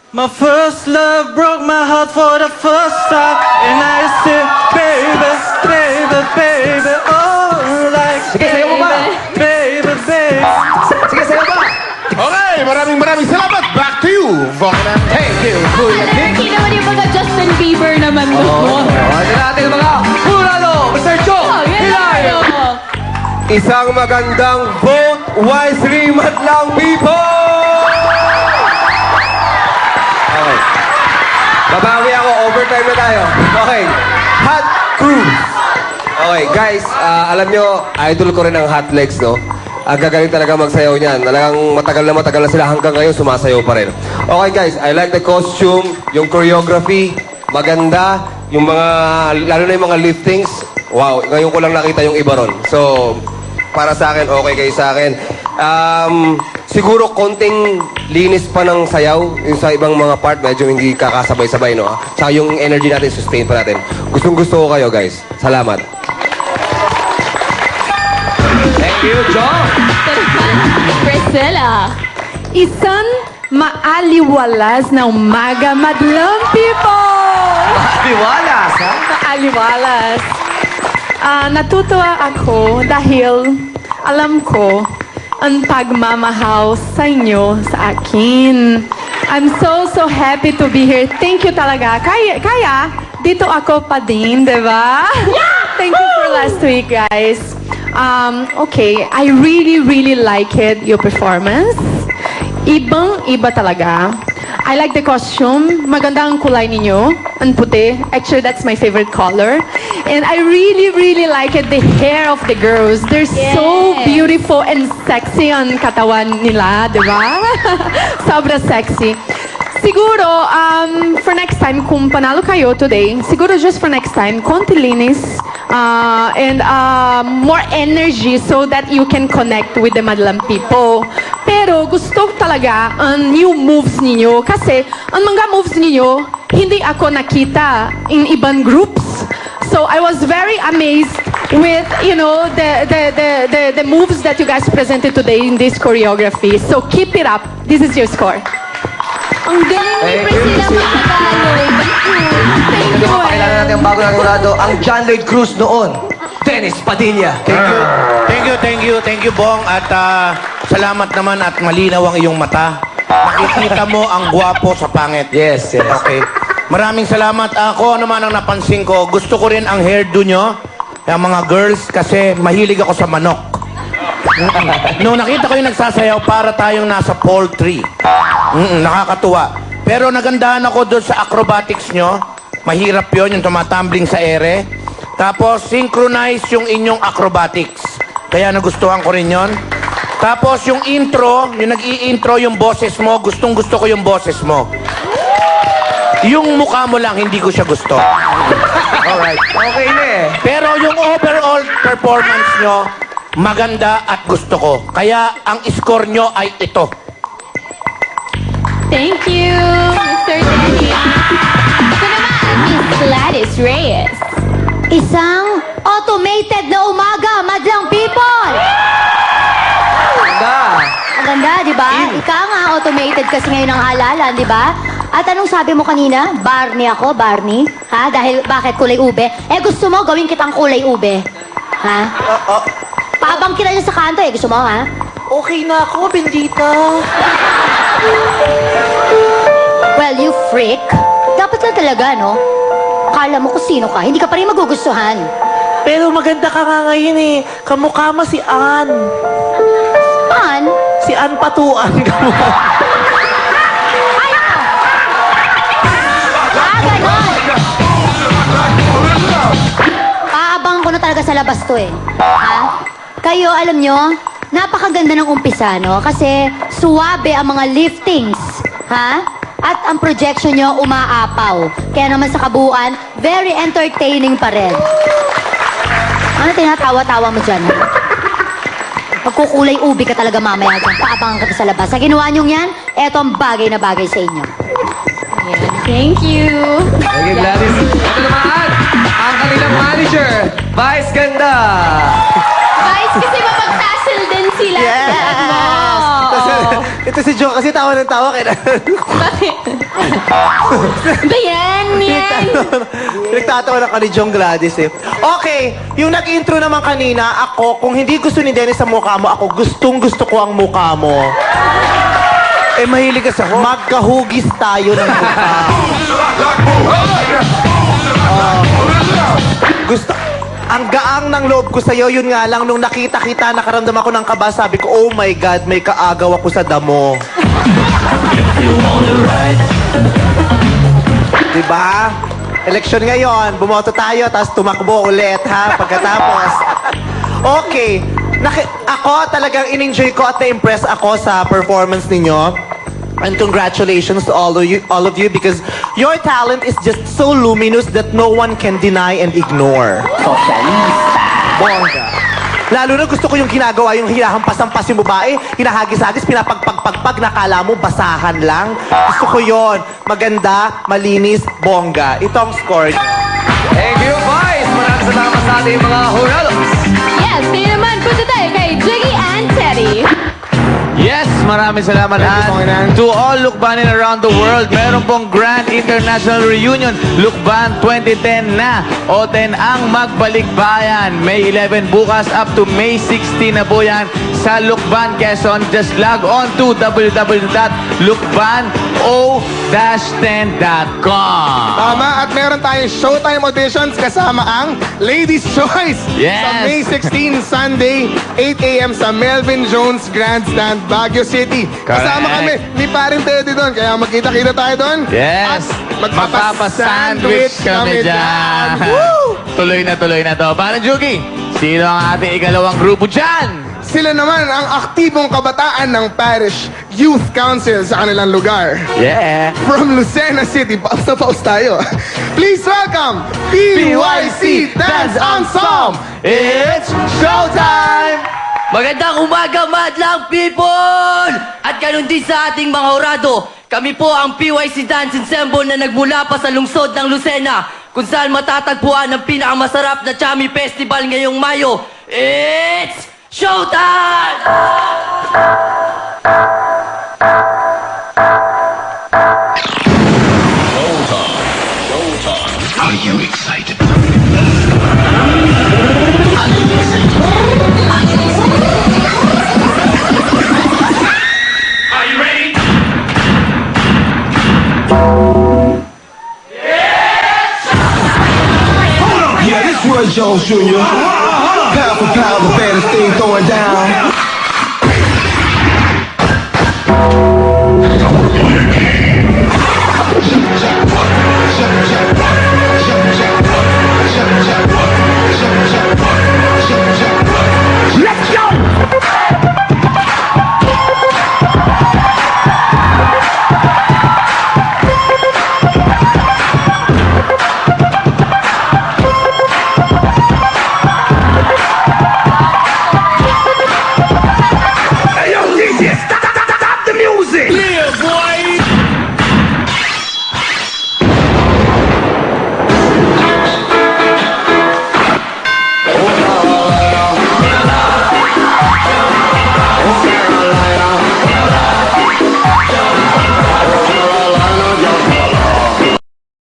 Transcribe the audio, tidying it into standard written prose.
My first love broke my heart for the first time, and I said, baby, baby, baby, oh, like, Sige, sayo mo ba? baby, baby. Sige, sayo ba? Okay, maraming salamat. Back to you, Vocala. Thank you, Kuya Nick. Alerty naman yung mga Justin Bieber naman doon. Ano natin ang mga Puralo, Mr. Chong, Oh, yan Hilay. tayo. Isang magandang vote wisely madlang people! Okay. Babawi ako, overtime na tayo. Okay. Hot Cruise. Okay, guys, alam nyo, idol ko rin ang Hot Legs, no? Ang gagaling talaga magsayaw niyan. Talagang matagal na sila hanggang ngayon sumasayaw pa rin. Okay, guys, I like the costume, yung choreography, maganda, yung mga, lalo na yung mga liftings. Wow, ngayon ko lang nakita yung iba ron. So, para sa akin, okay kayo sa akin. Siguro konting linis pa ng sayaw. Yung sa ibang mga part, medyo hindi kakasabay-sabay, no? Tsaka yung energy natin, sustain pa natin. Gustong-gusto ko kayo, guys. Salamat. Thank you, John. Priscilla. Isang maaliwalas na umaga, madlang people! Maaliwalas, ha? Maaliwalas. Natutuwa ako dahil alam ko ang pagmamahal sa inyo, sa akin. I'm so happy to be here. Thank you talaga. Kaya dito ako pa din, di ba? Thank you for last week, guys. Okay, I really liked your performance. Ibang-iba talaga. I like the costume. Maganda ang kulay ninyo. Ang puti. Actually, that's my favorite color. And I really like the hair of the girls. They're so Yes. beautiful and sexy ang katawan nila, di ba? Sobra sexy. Siguro, for next time, kung panalo kayo today, siguro just for next time, konti linis and more energy so that you can connect with the Madlang people. Pero gusto ko talaga ang new moves ninyo kasi ang mga moves ninyo, hindi ako nakita in ibang groups. So I was very amazed with, you know, the moves that you guys presented today in this choreography. So keep it up. This is your score. Ang galing ni Priscilla mag-Tagalog. Thank Ito you. pa, pakilala natin ang bago nating jurado, ang John Lloyd Cruz noon. Dennis Padilla. Thank you, Bong. At salamat naman at malinaw ang iyong mata. Nakikita mo ang gwapo sa pangit. Yes. Okay. Maraming salamat. Ako naman ang napansin ko, gusto ko rin ang hairdo nyo, yung mga girls, kasi mahilig ako sa manok. Nung nakita ko yung nagsasayaw, para tayong nasa poultry. Nakakatuwa. Pero nagandahan ako doon sa acrobatics nyo. Mahirap yon yung tumatumbling sa ere. Tapos, synchronize yung inyong acrobatics. Kaya nagustuhan ko rin yon. Tapos, yung intro, yung nag-i-intro yung boses mo, gustong-gusto ko yung boses mo. Yung mukha mo lang, hindi ko siya gusto. Alright. Okay na eh. Pero yung overall performance nyo, maganda at gusto ko. Kaya ang score nyo ay ito. Thank you, Mr. Denny. Ito naman, Miss Gladys Reyes. Isang automated na umaga, madlang people! Ganda. Ang ganda, di ba? Ika nga, automated kasi ngayon ang halalan, di ba? At anong sabi mo kanina? Barney ako, Barney? Ha? Dahil bakit kulay ube? Eh gusto mo gawin kitang kulay ube? Ha? Paabang kita niya sa kanto eh. Gusto mo, ha? Okay na ako, bendita. Well, you freak. Dapat lang talaga, no? Akala mo kung sino ka, hindi ka pa rin magugustuhan. Pero maganda ka nga ngayon eh. Kamukha mo si Ann. An? Si Ann Patuan. Kamukha. Ganon! Paabang ko na talaga sa labas to eh. Ha? Kayo, alam nyo, napakaganda ng umpisa, no? Kasi suwabe ang mga liftings. Ha? At ang projection nyo umaapaw. Kaya naman sa kabuuan, very entertaining pa rin. Ano tinatawa-tawa mo dyan? Pagkukulay ubi ka talaga mamaya dyan. Paabangan ka pa sa labas. Sa ginawa nyo yan, eto ang bagay na bagay sa inyo. Thank you. Thank you, Gladys. Ito naman, ang kanilang manager, Vice Ganda. Guys, kasi mapag-tassel din sila. Yes. Mo. Ito si Joe kasi tawa ng tawa. Bakit? Ba yan? Yan. Nagtatawa na ka ni Jong Gladys eh. Okay, yung nag-intro naman kanina, ako, kung hindi gusto ni Dennis ang mukha mo, ako gusto ko ang mukha mo. Eh, mahilig ka sa Magkahugis tayo ng mukha. Gusto, ang gaang ng loob ko sa'yo, yun nga lang, nung nakita-kita, nakaramdam ako ng kaba, sabi ko, oh my God, may kaagaw ako sa damo. Diba? Eleksyon ngayon, bumoto tayo, tapos tumakbo ulit, ha? Pagkatapos. Okay. Ako talagang in-enjoy ko at na-impress ako sa performance ninyo. And congratulations to all of you because your talent is just so luminous that no one can deny and ignore. Bongga. Lalo na gusto ko yung ginagawa, yung hinahampas-hampas yung babae, hinahagis-hagis, pinapagpagpagpag, nakala mo basahan lang. Gusto ko yon. Maganda, malinis, bongga. Ito ang score niyo. Thank you, boys! Maraming salamat sa ating mga huralos. Yes, kayo naman. Punta tayo kay Jiggy and Teddy. Yes, maraming salamat. And to all Lukbanin around the world, meron pong Grand International Reunion Lukban 2010 na. Oten ang Magbalik Bayan. May 11 bukas up to May 16 na po yan sa Lukban, Quezon. Just log on to www.lukbano-10.com. Tama, at meron tayong Showtime auditions kasama ang Ladies' Choice. Yes. Sa May 16, Sunday, 8 a.m. sa Melvin Jones Grandstand, Baguio City. Kasama kami ni Paring Teddy doon, kaya magkita-kita tayo doon. Yes. At Magpapasandwich kami dyan. Tuloy na to. Parang Jugi, sino ang ating ikalawang grupo dyan? Sila naman ang aktibong kabataan ng Parish Youth Council sa kanilang lugar. Yeah. From Lucena City, paus na paus tayo. Please welcome PYC Dance Ensemble! It's showtime! Magandang umaga, madlang people! At ganun din sa ating mga orado, kami po ang PYC Dance Ensemble na nagmula pa sa lungsod ng Lucena, kung saan matatagpuan ang pinakamasarap na Chami Festival ngayong Mayo. It's showtime! Yeah, this Roy Jones Jr. Pound for pound, the baddest thing going down.